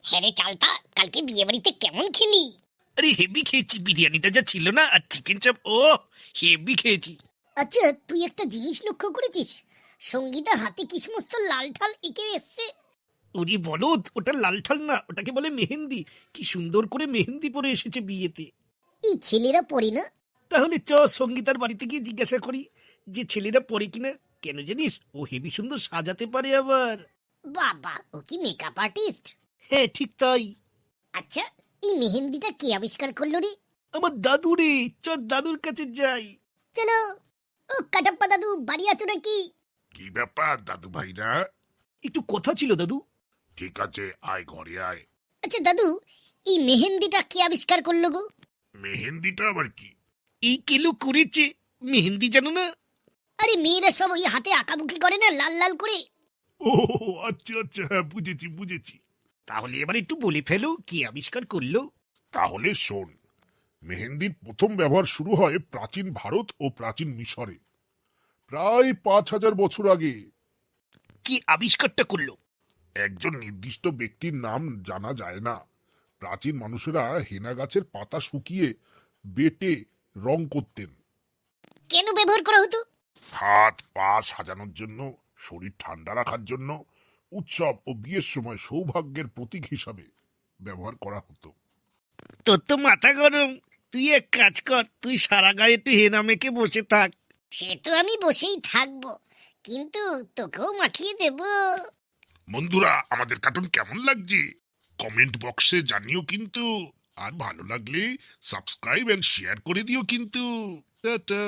হ্যাঁ রে চালতা, কালকে বিয়ে বাড়িতে কেমন খেলি? আরে হেভি খেয়েছি, বিরিয়ানিটা যা ছিল না, আর চিকেন চাপ, ও হেভি খেয়েছি। আচ্ছা, তুই একটা জিনিস লক্ষ্য করেছিস? সঙ্গীতা হাতে কি সমস্ত লাল ঠাল এঁকে এসছে। ওরে বলদ, ওটা লাল ঠাল না, ওটাকে বলে মেহেন্দি। কি সুন্দর করে মেহেন্দি পরে এসেছে বিয়েতে। এই ছেলেরা পড়ে না? তাহলে চ সঙ্গীতার বাড়িতে গিয়ে জিজ্ঞাসা করি যে ছেলেরা পরে কিনা। কেন জানিস, ও হেভি সুন্দর সাজাতে পারে আবার। বাবা, ও কি মেকআপ আর্টিস্ট? হ্যাঁ ঠিক তাই। আচ্ছা, এই মেহেন্দিটা কে আবিষ্কার করলো রে? আমার দাদু রে, চ দাদুর কাছে যাই। চলো। ও কাটাপ্পা দাদু, বাড়ি আছো নাকি? কি ব্যাপার দাদু ভাইরা? একটু কথা ছিল দাদু। ঠিক আছে, আয় ঘরে আয়। আচ্ছা দাদু, এই মেহেন্দিটা কে আবিষ্কার করলো গো? মেহেন্দিটা আবার কি? এই কেলো করেছে মেহেন্দি, জানো না? আরে মেয়েরা সব ওই হাতে আঁকাবুকি করে না, লাল লাল করে। ও আচ্ছা আচ্ছা, হ্যাঁ বুঝেছি বুঝেছি। তাহলে এবার একটু বলে ফেলো কে আবিষ্কার করলো। তাহলে শোন, মেহেন্দির প্রথম ব্যবহার শুরু হয় প্রাচীন ভারত ও প্রাচীন মিশরে, প্রায় 5,000 বছর আগে। কে আবিষ্কারটা করলো? একজন নির্দিষ্ট ব্যক্তির নাম জানা যায় না। প্রাচীন মানুষেরা হেনা গাছের পাতা শুকিয়ে বেটে রং করতেন। কেন ব্যবহার করা হতো? হাত পা সাজানোর জন্য, শরীর ঠান্ডা রাখার জন্য, উৎসব ও বিয়ের সময় সৌভাগ্যের প্রতীক হিসাবে ব্যবহার করা হতো। তোর তো মাথা গরম। তুই এক কাজ কর, তুই সারা গায়ে একটু হেনা মেখে বসে থাক। সে তো আমি বসেই থাকবো, কিন্তু তোকেও মাখিয়ে দেব। বন্ধুরা, আমাদের কার্টুন কেমন লাগছে কমেন্ট বক্সে জানিও কিন্তু। আর ভালো লাগলে সাবস্ক্রাইব এন্ড শেয়ার করে দিও কিন্তু। টাটা।